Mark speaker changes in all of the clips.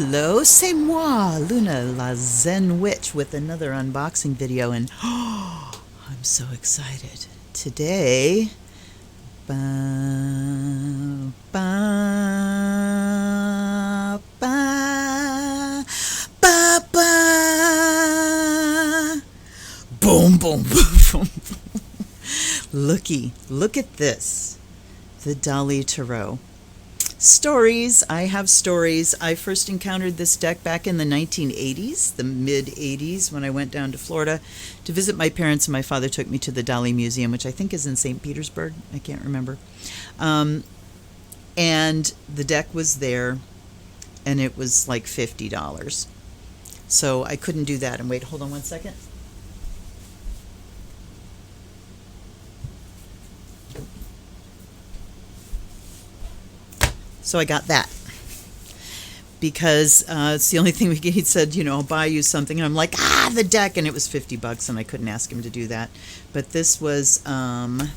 Speaker 1: Hello, c'est moi, Luna la Zen Witch, with another unboxing video, and I'm so excited. Today, ba, ba, ba, ba, ba. Boom, boom, boom, boom. Look at this. The Dali Tarot. Stories. I have stories. I first encountered this deck back in the 1980s, the mid-80s, when I went down to Florida to visit my parents, and my father took me to the Dali Museum, which I think is in St. Petersburg. I can't remember. And the deck was there, and it was like $50. So I couldn't do that. And wait, hold on one second. So I got that because it's the only thing we get. He said, I'll buy you something. And I'm like, the deck. And it was $50, and I couldn't ask him to do that. But this was the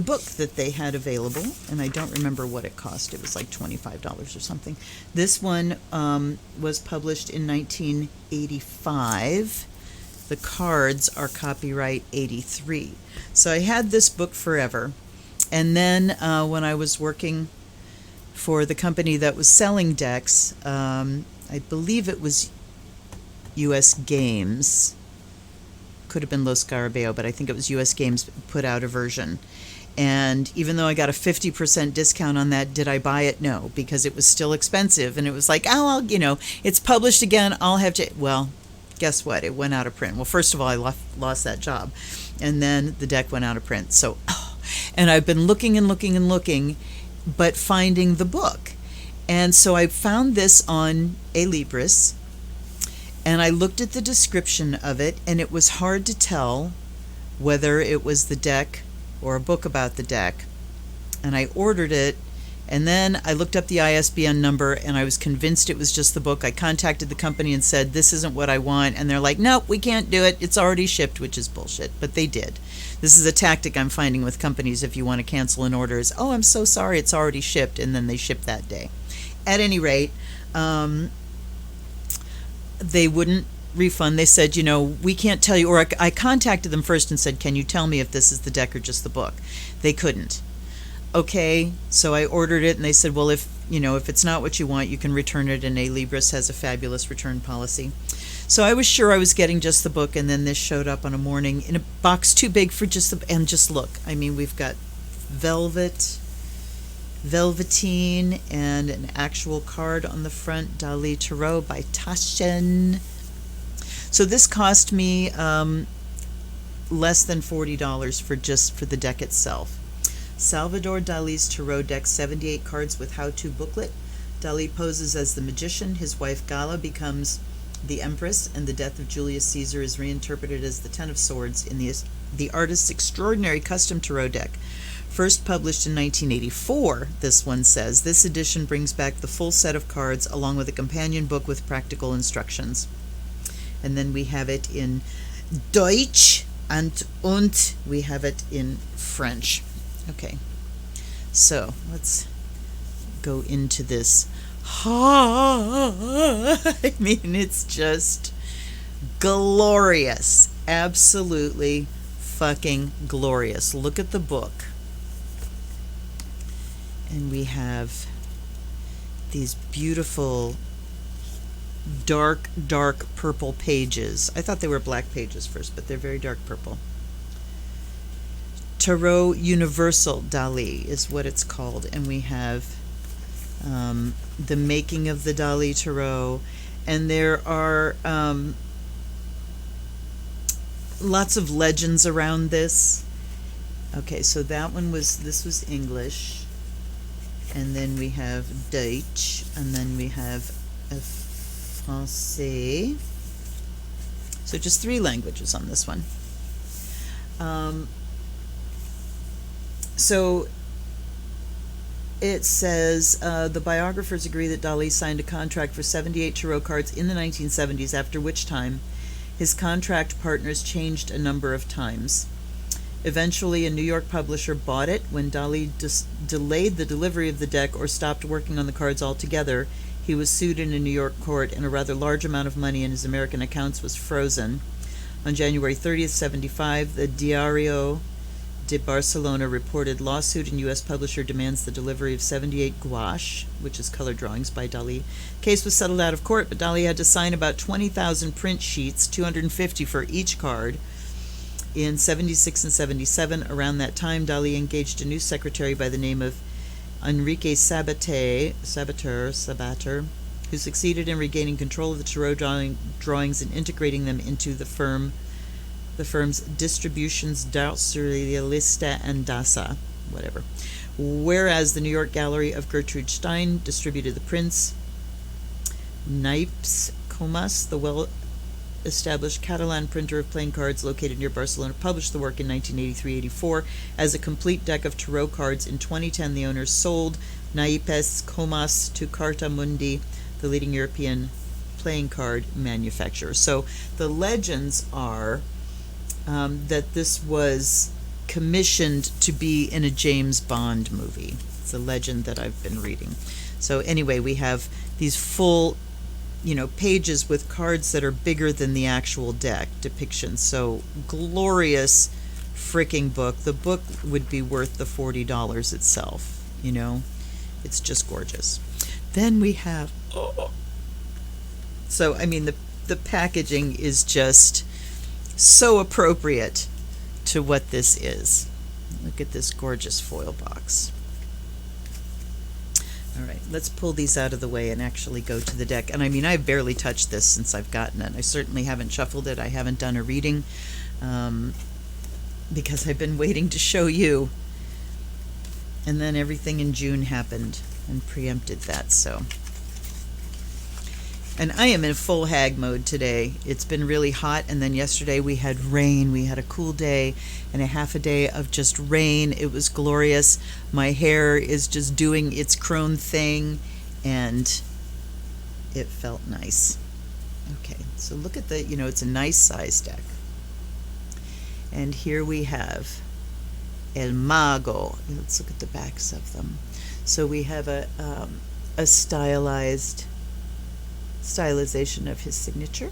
Speaker 1: book that they had available, and I don't remember what it cost. It was like $25 or something. This one was published in 1985. The cards are copyright 83. So I had this book forever. And then when I was working for the company that was selling decks, I believe it was U.S. Games. Could have been Los Garabeo, but I think it was U.S. Games put out a version. And even though I got a 50% discount on that, did I buy it? No, because it was still expensive. And it was like, it's published again. I'll have to. Well, guess what? It went out of print. Well, first of all, I lost that job. And then the deck went out of print. So, and I've been looking and looking and looking, but finding the book. And so I found this on Alibris, and I looked at the description of it, and it was hard to tell whether it was the deck or a book about the deck. And I ordered it, and then I looked up the ISBN number, and I was convinced it was just the book. I contacted the company and said, this isn't what I want, and they're like, nope, we can't do it. It's already shipped, which is bullshit, but they did. This is a tactic I'm finding with companies if you want to cancel an order is, I'm so sorry, it's already shipped, and then they ship that day. At any rate, they wouldn't refund. They said, we can't tell you, or I contacted them first and said, can you tell me if this is the deck or just the book? They couldn't. Okay, so I ordered it, and they said, well, if it's not what you want, you can return it, and Alibris has a fabulous return policy. So I was sure I was getting just the book, and then this showed up on a morning in a box too big for just the, and just look. I mean, we've got velveteen, and an actual card on the front, Dali Tarot by Taschen. So this cost me less than $40 for the deck itself. Salvador Dali's Tarot deck, 78 cards with how-to booklet. Dali poses as the magician. His wife Gala becomes the Empress, and the death of Julius Caesar is reinterpreted as the Ten of Swords in the artist's extraordinary custom tarot deck. First published in 1984, this one says, this edition brings back the full set of cards along with a companion book with practical instructions. And then we have it in Deutsch and we have it in French. Okay, so let's go into this. I mean, it's just glorious. Absolutely fucking glorious. Look at the book. And we have these beautiful dark purple pages. I thought they were black pages first, but they're very dark purple. Tarot Universal Dali is what it's called. And we have the making of the Dali Tarot, and there are lots of legends around this. Okay, so this was English, and then we have Deutsch, and then we have Francais. So just 3 languages on this one. So it says, the biographers agree that Dali signed a contract for 78 tarot cards in the 1970s, after which time his contract partners changed a number of times. Eventually, a New York publisher bought it. When Dali delayed the delivery of the deck or stopped working on the cards altogether, He was sued in a New York court, and a rather large amount of money in his American accounts was frozen. On January 30th, 75, the Diario de Barcelona reported lawsuit and U.S. publisher demands the delivery of 78 gouache, which is color drawings by Dali. Case was settled out of court, but Dali had to sign about 20,000 print sheets, 250 for each card. In 76 and 77, around that time, Dali engaged a new secretary by the name of Enrique Sabater, who succeeded in regaining control of the tarot drawings and integrating them into the firm's Distributions, Surrealista, and Dasa, whatever. Whereas the New York Gallery of Gertrude Stein distributed the prints, Naipes Comas, the well-established Catalan printer of playing cards located near Barcelona, published the work in 1983-84 as a complete deck of tarot cards. In 2010, the owners sold Naipes Comas to Carta Mundi, the leading European playing card manufacturer. So the legends are that this was commissioned to be in a James Bond movie. It's a legend that I've been reading. So anyway, we have these full, pages with cards that are bigger than the actual deck depictions. So glorious freaking book. The book would be worth the $40 itself. It's just gorgeous. Then we have, the packaging is just so appropriate to what this is. Look at this gorgeous foil box. All right, let's pull these out of the way and actually go to the deck. And I've barely touched this since I've gotten it. I certainly haven't shuffled it. I haven't done a reading because I've been waiting to show you. And then everything in June happened and preempted that, so. And I am in full hag mode today. It's been really hot, and then yesterday we had rain. We had a cool day and a half a day of just rain. It was glorious. My hair is just doing its crone thing, and it felt nice. Okay, so look at the, it's a nice size deck. And here we have El Mago. Let's look at the backs of them. So we have a stylization of his signature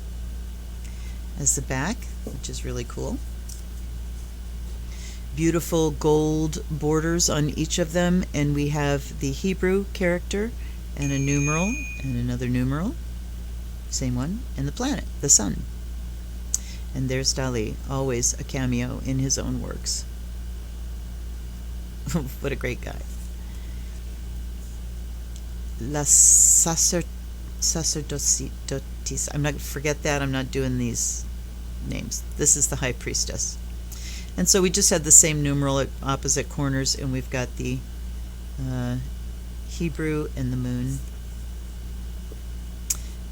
Speaker 1: as the back, which is really cool. Beautiful gold borders on each of them, and we have the Hebrew character and a numeral and another numeral, same one, and the planet, the sun. And there's Dali, always a cameo in his own works. What a great guy. La Sacerdotis. I'm not, forget that, I'm not doing these names. This is the High Priestess. And so we just had the same numeral at opposite corners, and we've got the Hebrew and the moon.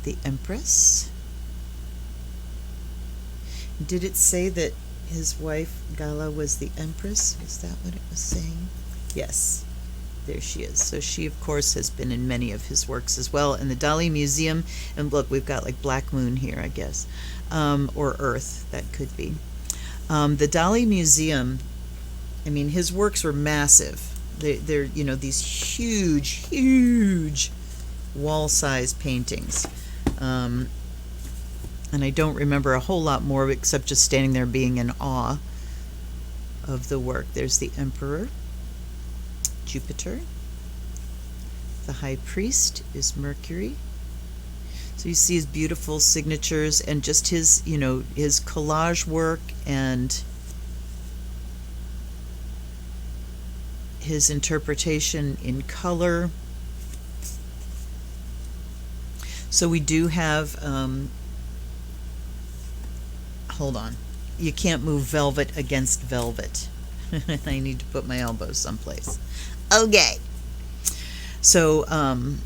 Speaker 1: The Empress. Did it say that his wife Gala was the Empress? Is that what it was saying? Yes. There she is. So she, of course, has been in many of his works as well. In the Dali Museum, and look, we've got like Black Moon here, I guess, or Earth, that could be. The Dali Museum, his works were massive. They're these huge wall-size paintings. And I don't remember a whole lot more except just standing there being in awe of the work. There's the Emperor, Jupiter. The High Priest is Mercury. So you see his beautiful signatures and just his, his collage work and his interpretation in color. So we do have, hold on, you can't move velvet against velvet. I need to put my elbows someplace. Okay. So, don't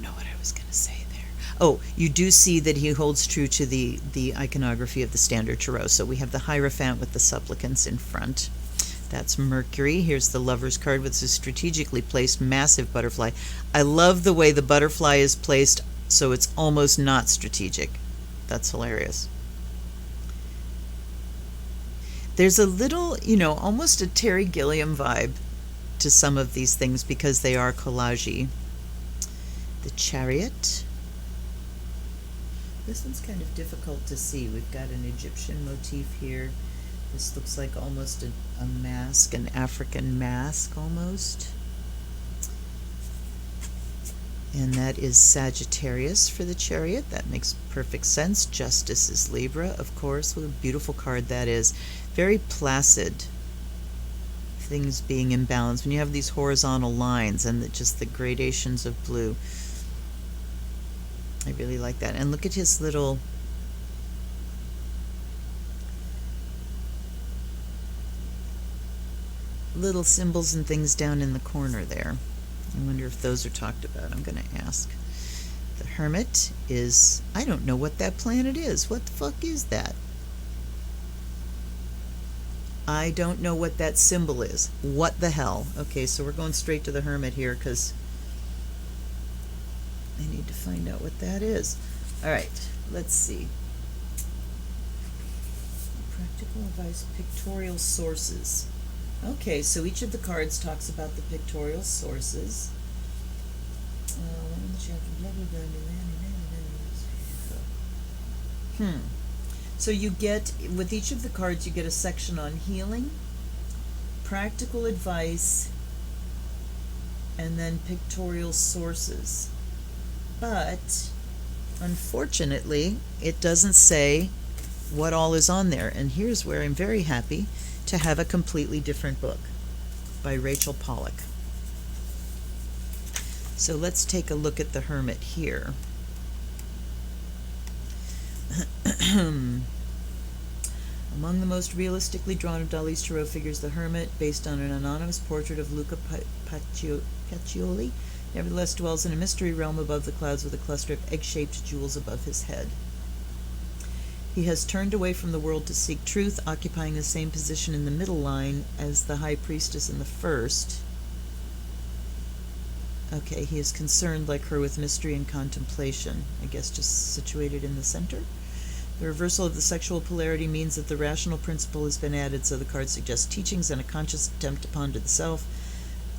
Speaker 1: know what I was going to say there. Oh, you do see that he holds true to the iconography of the standard tarot. So we have the Hierophant with the supplicants in front. That's Mercury. Here's the Lover's card with a strategically placed massive butterfly. I love the way the butterfly is placed so it's almost not strategic. That's hilarious. There's a little, almost a Terry Gilliam vibe to some of these things because they are collagey. the Chariot. This one's kind of difficult to see. We've got an Egyptian motif here. This looks like almost a mask, an African mask almost. And that is Sagittarius for the Chariot. That makes perfect sense. Justice is Libra, of course. What a beautiful card that is. Very placid. Things being in balance. When you have these horizontal lines and just the gradations of blue. I really like that. And look at his little symbols and things down in the corner there. I wonder if those are talked about. I'm going to ask. The Hermit is, I don't know what that planet is. What the fuck is that? I don't know what that symbol is. What the hell? Okay, so we're going straight to the Hermit here because I need to find out what that is. All right, let's see. Practical advice, pictorial sources. Okay, so each of the cards talks about the pictorial sources. So you get, with each of the cards, you get a section on healing, practical advice, and then pictorial sources. But, unfortunately, it doesn't say what all is on there. And here's where I'm very happy to have a completely different book by Rachel Pollack. So let's take a look at the Hermit here. Among the most realistically drawn of Dali's Tarot figures, the Hermit, based on an anonymous portrait of Luca Pacioli, nevertheless dwells in a mystery realm above the clouds with a cluster of egg-shaped jewels above his head. He has turned away from the world to seek truth, occupying the same position in the middle line as the High Priestess in the first. Okay, he is concerned, like her, with mystery and contemplation. I guess just situated in the center. The reversal of the sexual polarity means that the rational principle has been added, so the card suggests teachings and a conscious attempt to ponder the self.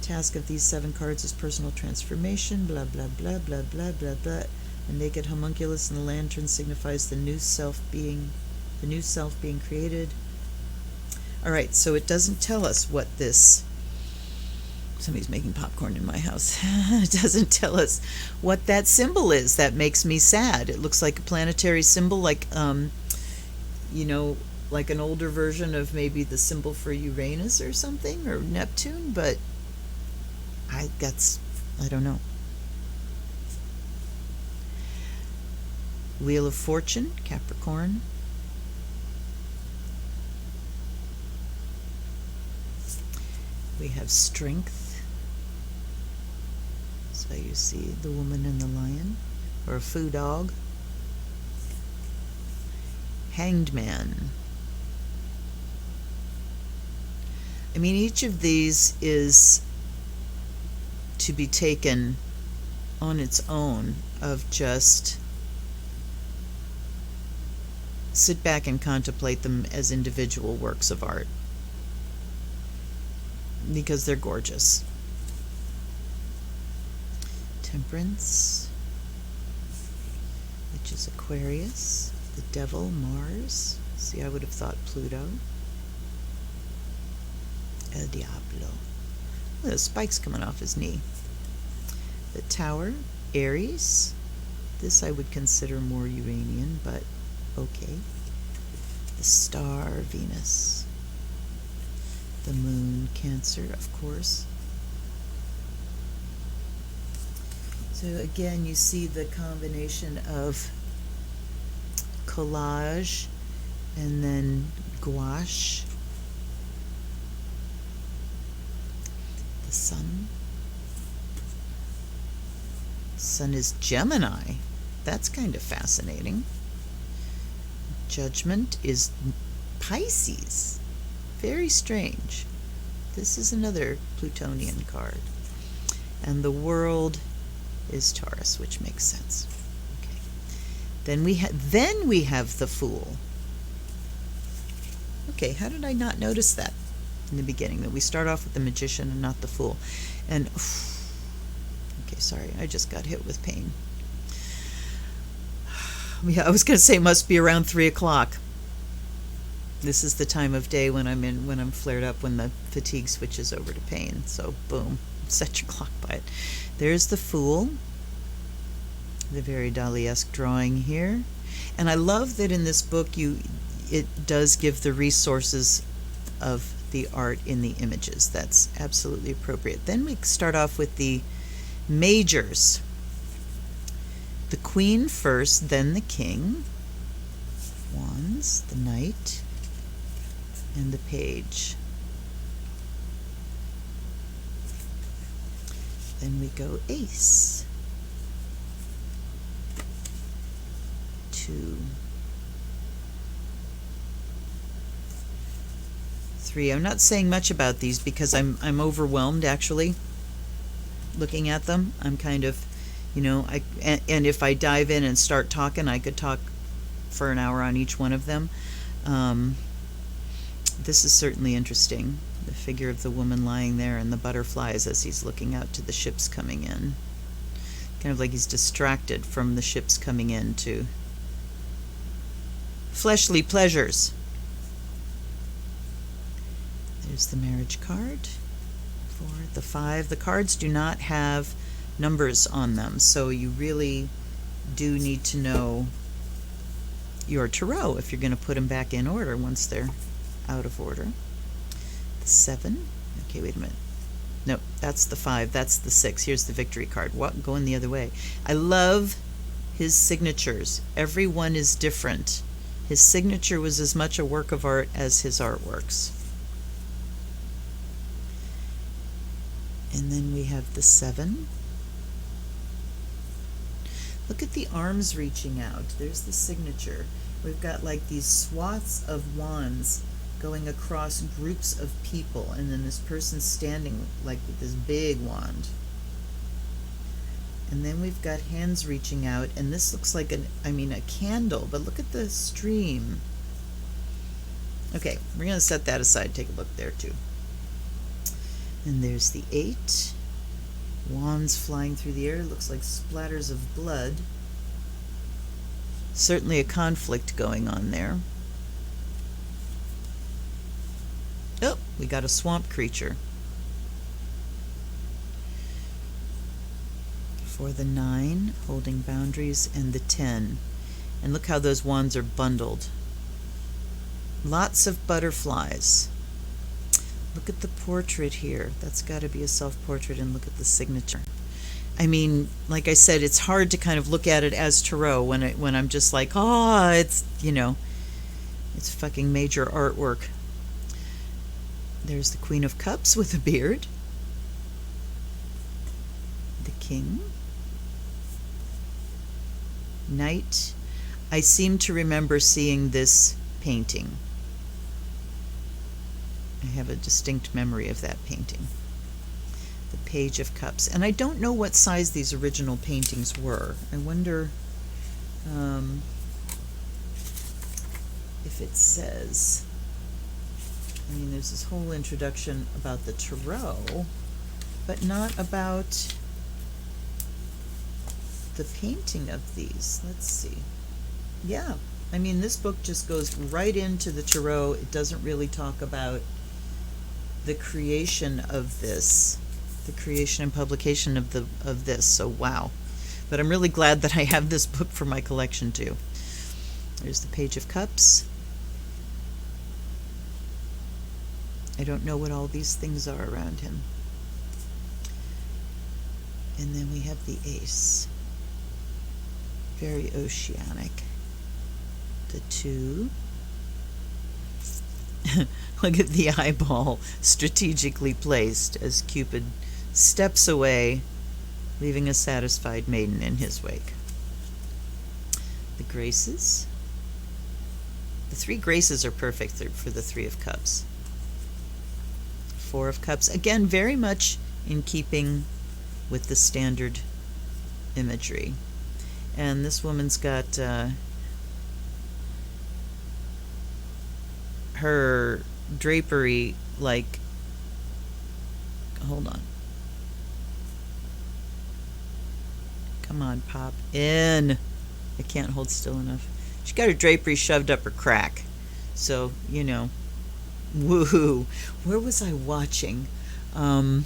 Speaker 1: The task of these 7 cards is personal transformation, blah, blah, blah, blah, blah, blah, blah. The naked homunculus in the lantern signifies the new self being created. All right, so it doesn't tell us what this. Somebody's making popcorn in my house. It doesn't tell us what that symbol is. That makes me sad. It looks like a planetary symbol, like like an older version of maybe the symbol for Uranus or something, or Neptune. But I don't know. Wheel of Fortune, Capricorn. We have Strength. So you see the woman and the lion, or a foo dog. Hanged Man. I mean, each of these is to be taken on its own, of just sit back and contemplate them as individual works of art, because they're gorgeous. Temperance, which is Aquarius. The Devil, Mars. See, I would have thought Pluto. El Diablo. Look at those spikes coming off his knee. The Tower, Aries. This I would consider more Uranian, but okay. The Star, Venus. The Moon, Cancer, of course. So again, you see the combination of collage and then gouache. The Sun. Sun is Gemini. That's kind of fascinating. Judgment is Pisces. Very strange. This is another Plutonian card. And the World is Taurus, which makes sense. Okay. Then we have the Fool. Okay, how did I not notice that in the beginning, that we start off with the Magician and not the Fool? And okay, Okay, sorry, I just got hit with pain. Yeah, I was going to say it must be around 3 o'clock. This is the time of day when I'm flared up, when the fatigue switches over to pain. So boom, set your clock by it. There's the Fool, the very Dali-esque drawing here. And I love that in this book it does give the resources of the art in the images. That's absolutely appropriate. Then we start off with the majors. The Queen first, then the King, Wands, the Knight, and the Page. Then we go Ace, 2, 3. I'm not saying much about these because I'm overwhelmed actually looking at them. I'm kind of, and if I dive in and start talking, I could talk for an hour on each one of them. This is certainly interesting. The figure of the woman lying there and the butterflies as he's looking out to the ships coming in. Kind of like he's distracted from the ships coming in to fleshly pleasures. There's the marriage card. 4, the 5. The cards do not have numbers on them, so you really do need to know your tarot if you're going to put them back in order once they're out of order. The 7. Okay, wait a minute. No, that's the 5. That's the 6. Here's the victory card. What? Going the other way. I love his signatures. Every one is different. His signature was as much a work of art as his artworks. And then we have the 7. Look at the arms reaching out. There's the signature. We've got like these swaths of wands going across groups of people, and then this person standing like with this big wand. And then we've got hands reaching out, and this looks like a candle, but look at the stream. Okay, we're going to set that aside. Take a look there too. And there's the 8. Wands flying through the air. Looks like splatters of blood. Certainly a conflict going on there. Oh, we got a swamp creature. For the 9, holding boundaries, and the 10. And look how those wands are bundled. Lots of butterflies. Look at the portrait here. That's got to be a self-portrait, and look at the signature. I mean, like I said, it's hard to kind of look at it as tarot when I'm just like, oh, it's, it's fucking major artwork. There's the Queen of Cups with a beard. The King. Knight. I seem to remember seeing this painting. I have a distinct memory of that painting. The Page of Cups. And I don't know what size these original paintings were. I wonder if it says. I mean, there's this whole introduction about the tarot, but not about the painting of these. Let's see. Yeah, I mean, this book just goes right into the tarot. It doesn't really talk about the creation of this, the creation and publication of this. So wow. But I'm really glad that I have this book for my collection too. There's the Page of Cups. I don't know what all these things are around him. And then we have the Ace. Very oceanic. The 2. Look at the eyeball strategically placed as Cupid steps away, leaving a satisfied maiden in his wake. The Graces. The 3 Graces are perfect for the 3 of Cups. 4 of Cups. Again, very much in keeping with the standard imagery. And this woman's got her drapery like, hold on. Come on, pop in. I can't hold still enough. She got her drapery shoved up her crack. So, woohoo. Where was I watching? I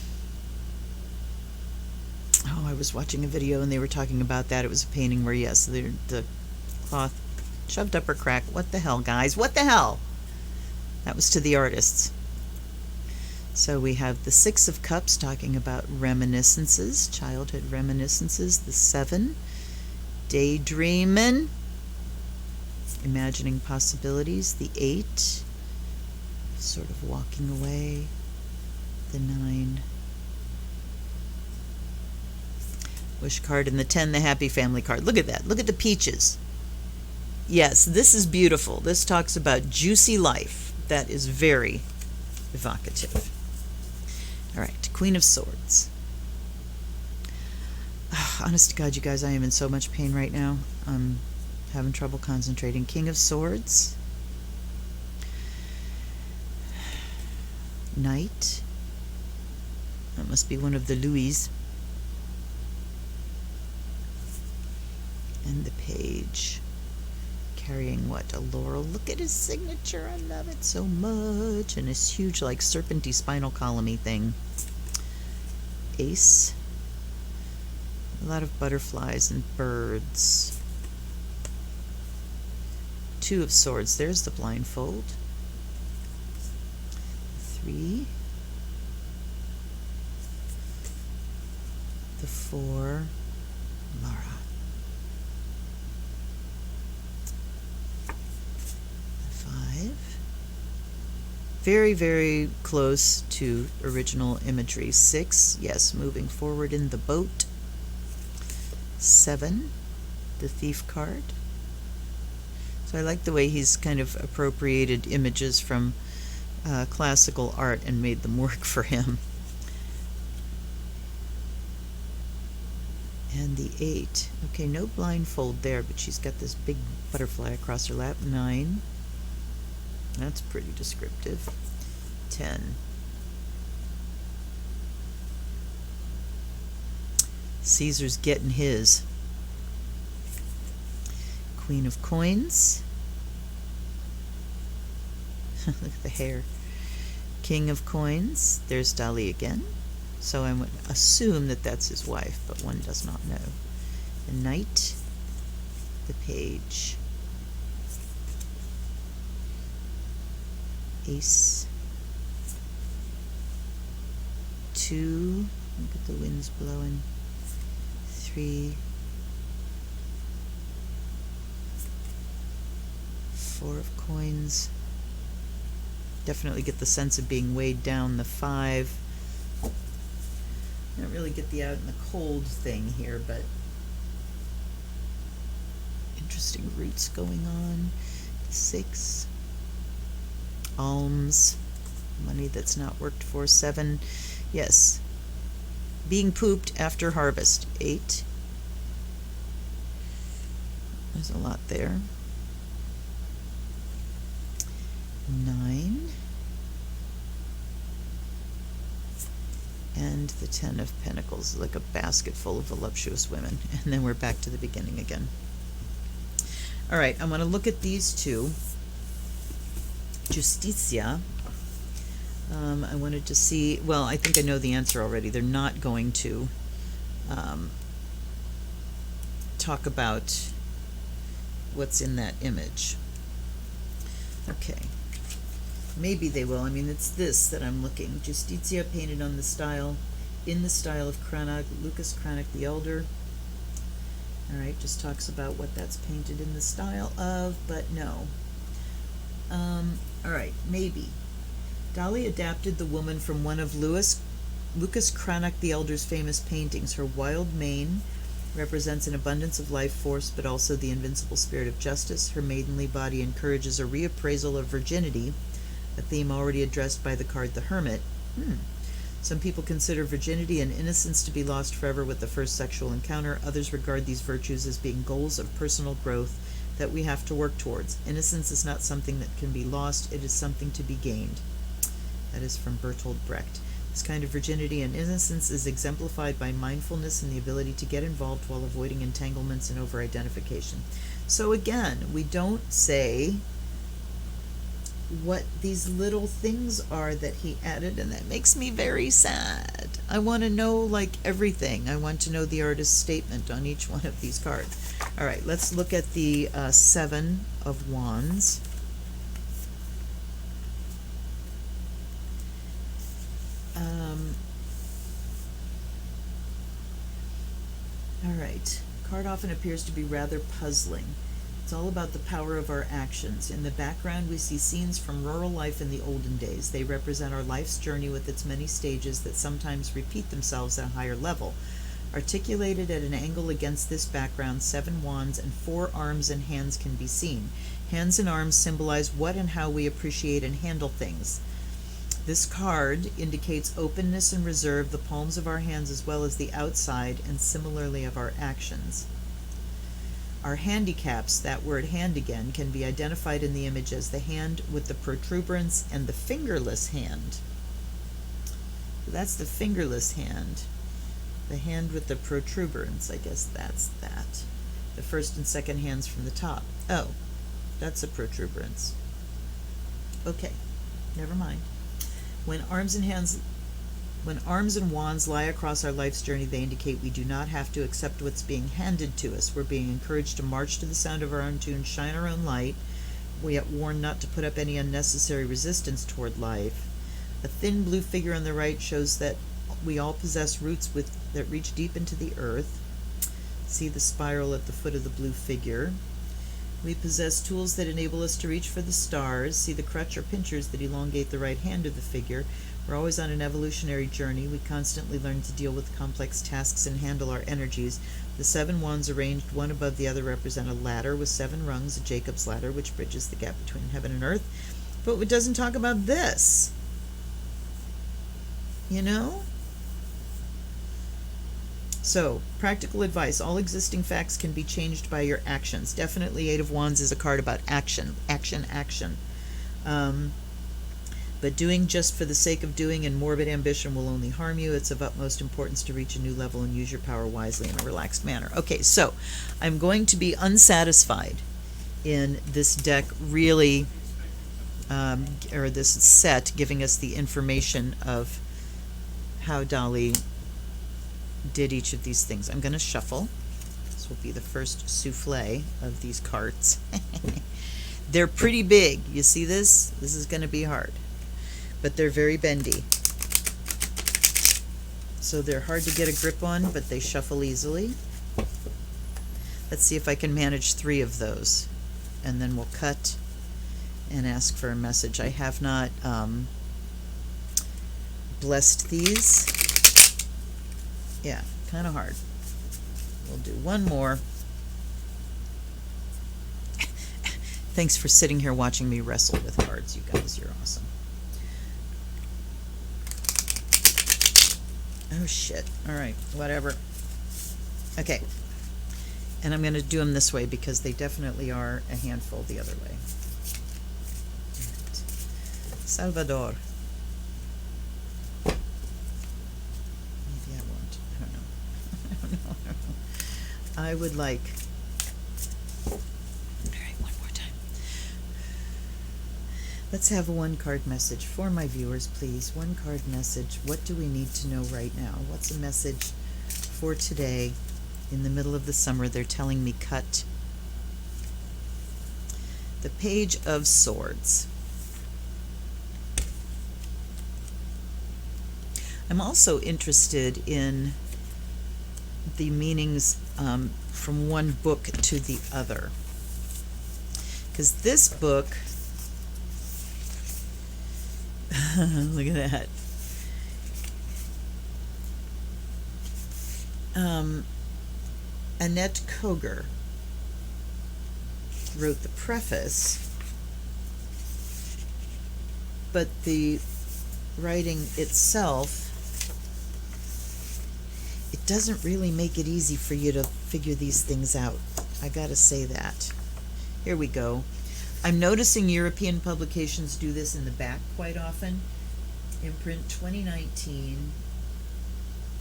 Speaker 1: was watching a video and they were talking about that. It was a painting where, yes, the cloth shoved up her crack. What the hell, guys? What the hell? That was to the artists. So we have the Six of Cups talking about reminiscences, childhood reminiscences. The 7, daydreaming, imagining possibilities. The 8, sort of walking away. The 9, wish card, and the 10, the happy family card. Look at that. Look at the peaches. Yes, this is beautiful. This talks about juicy life. That is very evocative. All right, Queen of Swords. Honest to God, you guys, I am in so much pain right now. I'm having trouble concentrating. King of Swords. Knight. That must be one of the Louis. And the Page. Carrying what? A laurel. Look at his signature. I love it so much. And this huge, like, serpenty spinal column-y thing. Ace. A lot of butterflies and birds. 2 of Swords. There's the blindfold. 3. The 4. Mara. 5. Very, very close to original imagery. 6. Yes, moving forward in the boat. 7. The Thief card. So I like the way he's kind of appropriated images from classical art and made them work for him. And the 8. Okay, no blindfold there, but she's got this big butterfly across her lap. 9. That's pretty descriptive. 10. Caesar's getting his. Queen of Coins. Look at the hair. King of Coins. There's Dali again. So I would assume that that's his wife, but one does not know. The Knight. The Page. Ace. 2. Look at the winds blowing. 3. 4 of Coins. Definitely get the sense of being weighed down. The 5. I don't really get the out in the cold thing here, but interesting roots going on. 6. Alms. Money that's not worked for. 7. Yes. Being pooped after harvest. 8. There's a lot there. 9. And the 10 of Pentacles, like a basket full of voluptuous women. And then we're back to the beginning again. All right, I want to look at these two. Justitia. I wanted to see, well, I think I know the answer already. They're not going to talk about what's in that image. Okay. Maybe they will. I mean, it's this that I'm looking. Justitia painted on the style, in the style of Cranach, Lucas Cranach the Elder. All right, just talks about what that's painted in the style of, but no. All right, maybe. Dali adapted the woman from one of Lucas Cranach the Elder's famous paintings. Her wild mane represents an abundance of life force, but also the invincible spirit of justice. Her maidenly body encourages a reappraisal of virginity, a theme already addressed by the card the Hermit. Some people consider virginity and innocence to be lost forever with the first sexual encounter. Others regard these virtues as being goals of personal growth that we have to work towards. Innocence is not something that can be lost, it is something to be gained. That is from Bertolt Brecht. This kind of virginity and innocence is exemplified by mindfulness and the ability to get involved while avoiding entanglements and over-identification. So again, we don't say what these little things are that he added, and that makes me very sad. I want to know, like, everything. I want to know the artist's statement on each one of these cards. All right, let's look at the Seven of Wands. All right, card often appears to be rather puzzling. It's all about the power of our actions. In the background, we see scenes from rural life in the olden days. They represent our life's journey with its many stages that sometimes repeat themselves at a higher level. Articulated at an angle against this background, 7 wands and 4 arms and hands can be seen. Hands and arms symbolize what and how we appreciate and handle things. This card indicates openness and reserve, the palms of our hands as well as the outside, and similarly of our actions. Our handicaps, that word hand again, can be identified in the image as the hand with the protuberance and the fingerless hand. So that's the fingerless hand. The hand with the protuberance, I guess that's that. The first and second hands from the top. Oh, that's a protuberance. Okay, never mind. When arms and wands lie across our life's journey, they indicate we do not have to accept what's being handed to us. We're being encouraged to march to the sound of our own tune, shine our own light. We are warned not to put up any unnecessary resistance toward life. A thin blue figure on the right shows that we all possess roots that reach deep into the earth. See the spiral at the foot of the blue figure. We possess tools that enable us to reach for the stars. See the crutch or pinchers that elongate the right hand of the figure. We're always on an evolutionary journey. We constantly learn to deal with complex tasks and handle our energies. The 7 wands arranged one above the other represent a ladder with 7 rungs, a Jacob's ladder, which bridges the gap between heaven and earth. But it doesn't talk about this. You know? So, practical advice. All existing facts can be changed by your actions. Definitely 8 of Wands is a card about action. Action. But doing just for the sake of doing and morbid ambition will only harm you. It's of utmost importance to reach a new level and use your power wisely in a relaxed manner. Okay, so I'm going to be unsatisfied in this deck really, or this set, giving us the information of how Dali did each of these things. I'm going to shuffle. This will be the first souffle of these cards. They're pretty big. You see this? This is going to be hard. But they're very bendy. So they're hard to get a grip on, but they shuffle easily. Let's see if I can manage 3 of those. And then we'll cut and ask for a message. I have not blessed these. Yeah, kind of hard. We'll do one more. Thanks for sitting here watching me wrestle with cards, you guys. You're awesome. Oh, shit. All right, whatever. Okay. And I'm going to do them this way because they definitely are a handful the other way. Right. Salvador. Maybe I won't. I don't know. I don't know. I would like... All right, one more time. Let's have a 1-card message for my viewers, please. 1-card message. What do we need to know right now? What's a message for today? In the middle of the summer, they're telling me cut. The Page of Swords. I'm also interested in the meanings from one book to the other. Because this book, look at that. Annette Koger wrote the preface, but the writing itself, it doesn't really make it easy for you to figure these things out. I gotta say that. Here we go. I'm noticing European publications do this in the back quite often. imprint 2019,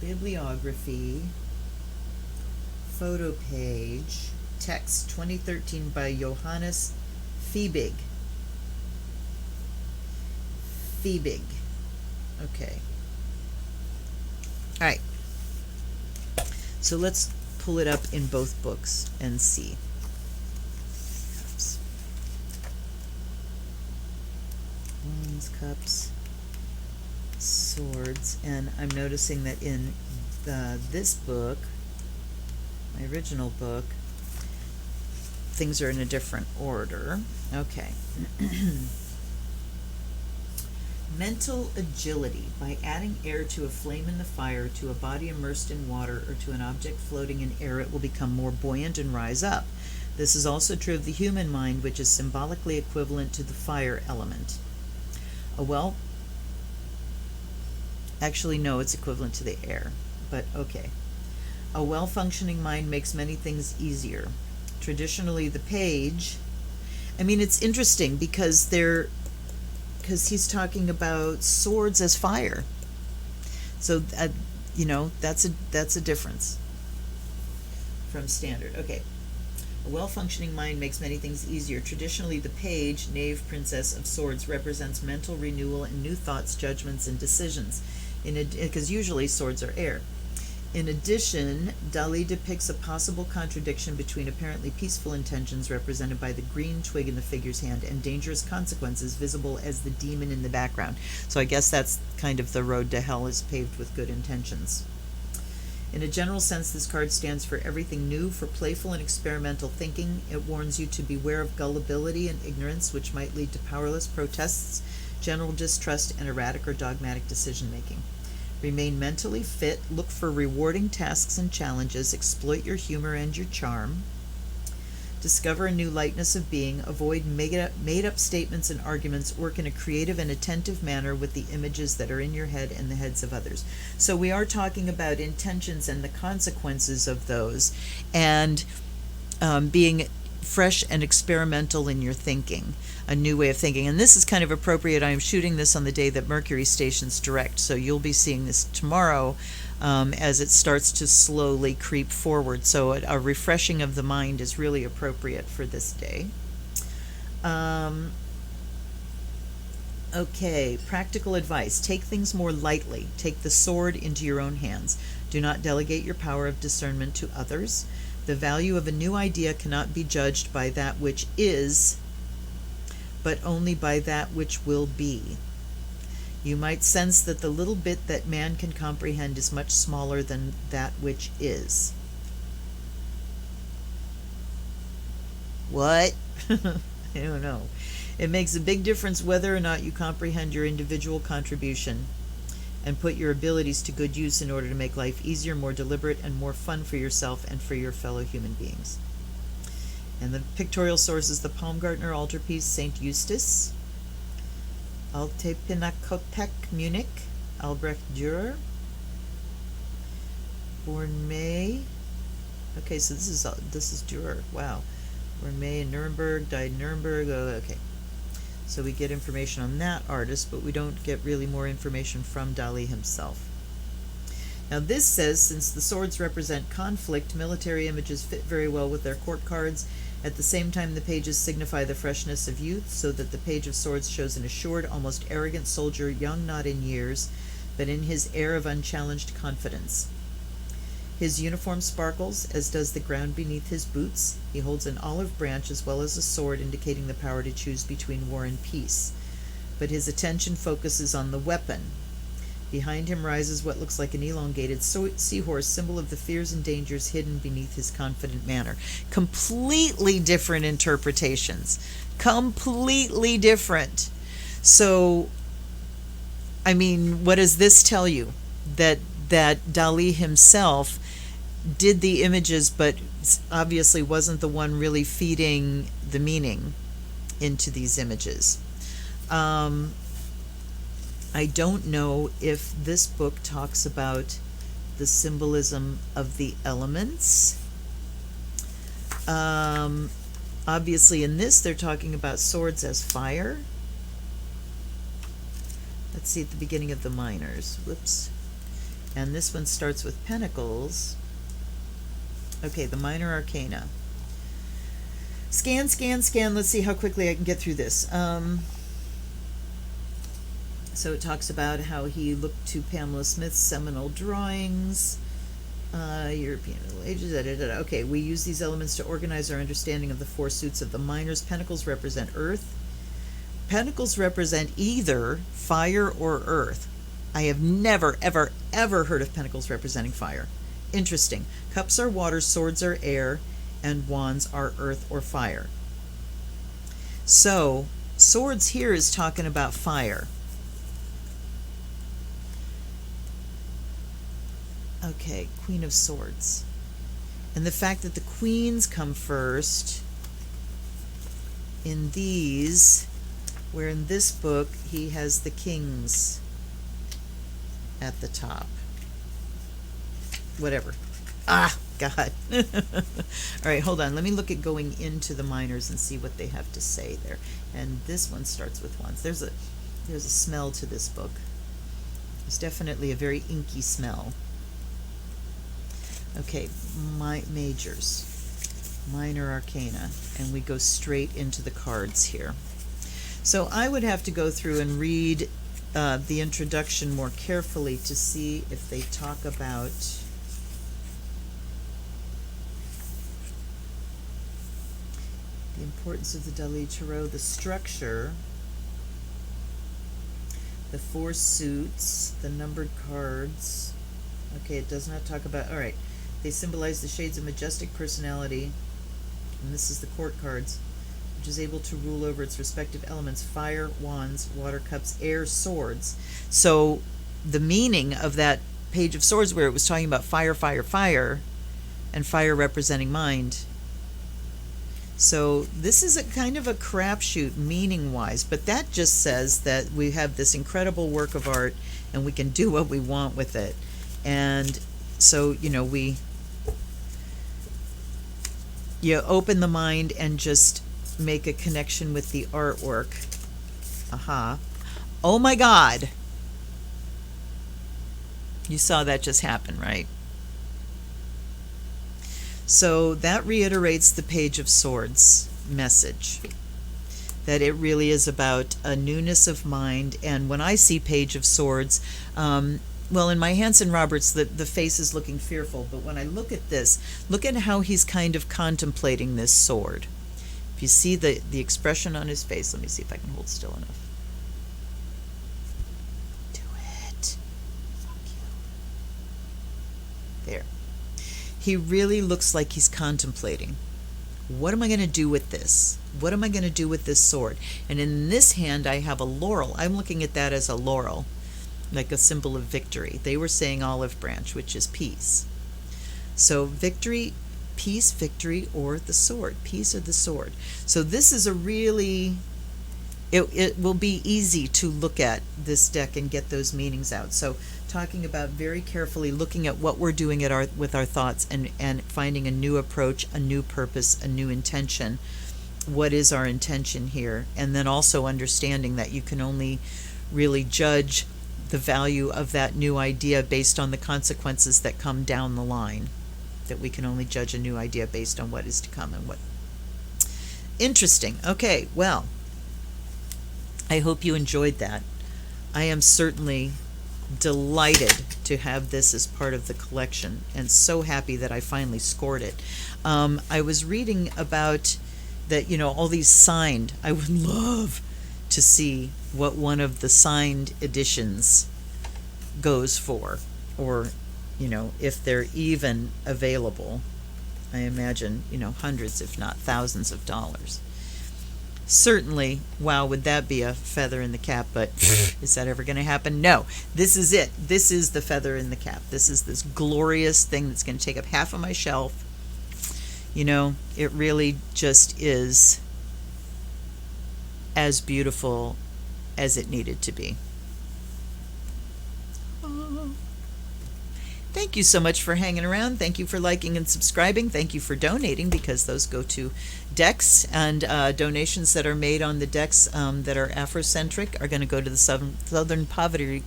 Speaker 1: bibliography, photo page, text 2013 by Johannes Fiebig. Fiebig. Okay. All right. So let's pull it up in both books and see. Cups. Wands, cups, swords, and I'm noticing that in this book, my original book, things are in a different order. Okay. Mental agility. By adding air to a flame in the fire, to a body immersed in water, or to an object floating in air, it will become more buoyant and rise up. This is also true of the human mind, which is symbolically equivalent to the fire element. Actually, no, it's equivalent to the air, but okay. A well-functioning mind makes many things easier. Traditionally, the page, it's interesting because he's talking about swords as fire. So, that's a difference from standard. Okay. A well-functioning mind makes many things easier. Traditionally, the page, knave, princess of swords, represents mental renewal and new thoughts, judgments, and decisions. Because usually swords are air. In addition, Dali depicts a possible contradiction between apparently peaceful intentions represented by the green twig in the figure's hand and dangerous consequences visible as the demon in the background. So I guess that's kind of the road to hell is paved with good intentions. In a general sense, this card stands for everything new, for playful and experimental thinking. It warns you to beware of gullibility and ignorance, which might lead to powerless protests, general distrust, and erratic or dogmatic decision-making. Remain mentally fit, look for rewarding tasks and challenges, exploit your humor and your charm. Discover a new lightness of being, avoid made-up statements and arguments, work in a creative and attentive manner with the images that are in your head and the heads of others. So we are talking about intentions and the consequences of those, and being fresh and experimental in your thinking, a new way of thinking. And this is kind of appropriate. I am shooting this on the day that Mercury stations direct, so you'll be seeing this tomorrow as it starts to slowly creep forward. So a refreshing of the mind is really appropriate for this day. Okay, practical advice. Take things more lightly. Take the sword into your own hands. Do not delegate your power of discernment to others. The value of a new idea cannot be judged by that which is, but only by that which will be. You might sense that the little bit that man can comprehend is much smaller than that which is. What? I don't know. It makes a big difference whether or not you comprehend your individual contribution and put your abilities to good use in order to make life easier, more deliberate, and more fun for yourself and for your fellow human beings. And the pictorial source is the Baumgartner altarpiece, St. Eustace, Alte Pinakothek, Munich, Albrecht Dürer, born May. Okay, so this is Dürer. Wow, born May in Nuremberg, died in Nuremberg. Oh, okay. So we get information on that artist, but we don't get really more information from Dali himself. Now this says, since the swords represent conflict, military images fit very well with their court cards. At the same time, the pages signify the freshness of youth, so that the Page of Swords shows an assured, almost arrogant soldier, young not in years, but in his air of unchallenged confidence. His uniform sparkles, as does the ground beneath his boots. He holds an olive branch as well as a sword, indicating the power to choose between war and peace. But his attention focuses on the weapon. Behind him rises what looks like an elongated seahorse, symbol of the fears and dangers hidden beneath his confident manner. Completely different interpretations. Completely different. So, what does this tell you? That Dali himself did the images, but obviously wasn't the one really feeding the meaning into these images. I don't know if this book talks about the symbolism of the elements. Obviously in this they're talking about swords as fire. let's see, at the beginning of the minors. Whoops. And this one starts with Pentacles. Okay, the minor arcana. Scan, scan, scan. Let's see how quickly I can get through this. So it talks about how he looked to Pamela Smith's seminal drawings, European Middle Ages, da, da, da, da. Okay, we use these elements to organize our understanding of the four suits of the minors. Pentacles represent earth. Pentacles represent either fire or earth. I have never, ever, ever heard of pentacles representing fire. Interesting. Cups are water, swords are air, and wands are earth or fire. So, swords here is talking about fire. Okay, Queen of Swords. And the fact that the queens come first in these, where in this book he has the kings at the top. Whatever. Ah, God. All right, hold on. Let me look at going into the minors and see what they have to say there. And this one starts with wands. There's a smell to this book. There's definitely a very inky smell. Okay, majors, minor arcana, and we go straight into the cards here. So I would have to go through and read the introduction more carefully to see if they talk about the importance of the Dali Tarot, the structure, the four suits, the numbered cards. Okay, it does not talk about, all right. They symbolize the shades of majestic personality, and this is the court cards, which is able to rule over its respective elements: fire, wands, water, cups, air, swords. So the meaning of that page of swords where it was talking about fire, fire, fire, and fire representing mind. So this is a kind of a crapshoot meaning-wise, but that just says that we have this incredible work of art and we can do what we want with it. And so, you open the mind and just make a connection with the artwork. Aha. Oh my God. You saw that just happen, right? So that reiterates the Page of Swords message, that it really is about a newness of mind. And when I see Page of Swords, well, in my Hanson Roberts, the face is looking fearful, but when I look at this, look at how he's kind of contemplating this sword. If you see the expression on his face, let me see if I can hold still enough. Do it. Fuck you. There. He really looks like he's contemplating. What am I going to do with this? What am I going to do with this sword? And in this hand, I have a laurel. I'm looking at that as a laurel, like a symbol of victory. They were saying olive branch, which is peace. So victory, peace, victory, or the sword. Peace or the sword. So this is a really, it will be easy to look at this deck and get those meanings out. So talking about very carefully looking at what we're doing with our thoughts and finding a new approach, a new purpose, a new intention. What is our intention here? And then also understanding that you can only really judge the value of that new idea based on the consequences that come down the line. That we can only judge a new idea based on what is to come and what. Interesting. Okay, well, I hope you enjoyed that. I am certainly delighted to have this as part of the collection and so happy that I finally scored it. I was reading about that, all these signed. I would love to see what one of the signed editions goes for, or if they're even available. I imagine hundreds if not thousands of dollars. Certainly, wow, would that be a feather in the cap, but is that ever going to happen? No. This is it. This is the feather in the cap. This is this glorious thing that's going to take up half of my shelf. It really just is as beautiful as it needed to be. Oh. Thank you so much for hanging around. Thank you for liking and subscribing. Thank you for donating, because those go to decks, and donations that are made on the decks that are Afrocentric are going to go to the Southern Poverty,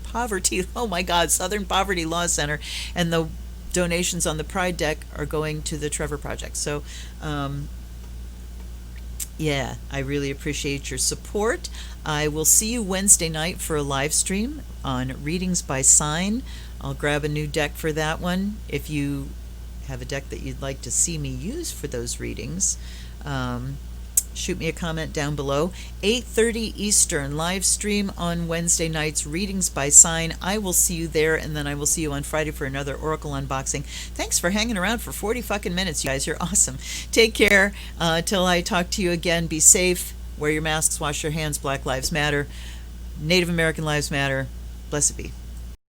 Speaker 1: oh my God, Southern Poverty Law Center, and the donations on the Pride deck are going to the Trevor Project. So, yeah, I really appreciate your support. I will see you Wednesday night for a live stream on Readings by Sign. I'll grab a new deck for that one. If you have a deck that you'd like to see me use for those readings, shoot me a comment down below. 8:30 Eastern, live stream on Wednesday nights, Readings by Sign. I will see you there, and then I will see you on Friday for another Oracle unboxing. Thanks for hanging around for 40 fucking minutes, you guys. You're awesome. Take care. Till I talk to you again, be safe. Wear your masks, wash your hands. Black Lives Matter. Native American Lives Matter. Blessed be.